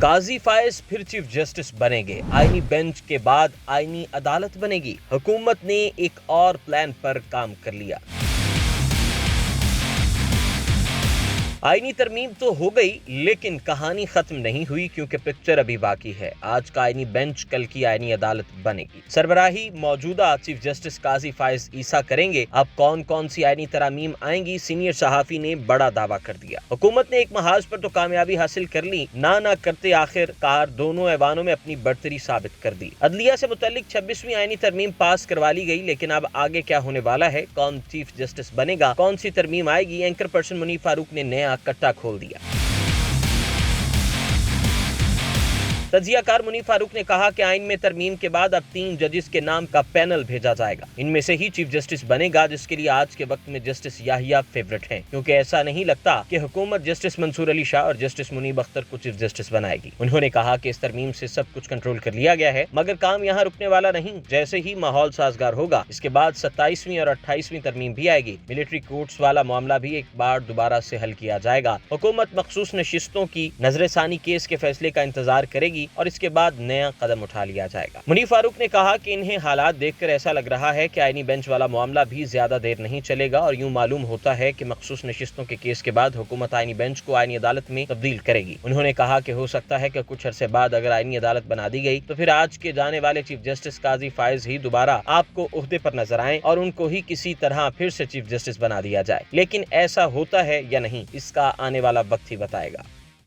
قاضی فائز پھر chief justice بنیں گے، آئینی بینچ کے بعد آئینی عدالت بنے گی۔ حکومت نے ایک اور پلان پر کام کر لیا۔ آئینی ترمیم تو ہو گئی، لیکن کہانی ختم نہیں ہوئی کیونکہ پکچر ابھی باقی ہے۔ آج کا آئینی بینچ کل کی آئینی عدالت بنے گی۔ سربراہی موجودہ چیف جسٹس قاضی فائز عیسیٰ کریں گے۔ اب کون کون سی آئینی ترامیم آئیں گی؟ سینئر صحافی نے بڑا دعویٰ کر دیا۔ حکومت نے ایک محاذ پر تو کامیابی حاصل کر لی، نہ کرتے آخر کار دونوں ایوانوں میں اپنی برتری ثابت کر دی۔ عدلیہ سے متعلق 26ویں آئینی ترمیم پاس کروا لی گئی، لیکن اب آگے کیا ہونے والا ہے؟ کون چیف جسٹس بنے گا؟ کون سی ترمیم آئے گی؟ اینکر پرسن منیب فاروق نے نیا کٹا کھول دیا۔ تجزیہ کار منیب فاروق نے کہا کہ آئین میں ترمیم کے بعد اب 3 ججز کے نام کا پینل بھیجا جائے گا۔ ان میں سے ہی چیف جسٹس بنے گا، جس کے لیے آج کے وقت میں جسٹس یحییٰ فیورٹ ہیں، کیونکہ ایسا نہیں لگتا کہ حکومت جسٹس منصور علی شاہ اور جسٹس منیب اختر کو چیف جسٹس بنائے گی۔ انہوں نے کہا کہ اس ترمیم سے سب کچھ کنٹرول کر لیا گیا ہے، مگر کام یہاں رکنے والا نہیں۔ جیسے ہی ماحول سازگار ہوگا، اس کے بعد 27ویں اور 28ویں ترمیم بھی آئے گی۔ ملٹری کورٹس والا معاملہ بھی ایک بار دوبارہ سے حل کیا جائے گا۔ حکومت مخصوص نشستوں کی نظر ثانی کیس کے فیصلے کا انتظار کرے گی اور اس کے بعد نیا قدم اٹھا لیا جائے گا۔ منیب فاروق نے کہا کہ انہیں حالات دیکھ کر ایسا لگ رہا ہے کہ آئینی بینچ والا معاملہ بھی زیادہ دیر نہیں چلے گا، اور یوں معلوم ہوتا ہے کہ مخصوص نشستوں کے کیس کے بعد حکومت آئینی بینچ کو آئینی عدالت میں تبدیل کرے گی۔ انہوں نے کہا کہ ہو سکتا ہے کہ کچھ عرصے بعد اگر آئینی عدالت بنا دی گئی تو پھر آج کے جانے والے چیف جسٹس قاضی فائز ہی دوبارہ آپ کو عہدے پر نظر آئیں اور ان کو ہی کسی طرح پھر سے چیف جسٹس بنا دیا جائے، لیکن ایسا ہوتا ہے یا نہیں، اس کا آنے والا وقت ہی بتائے گا۔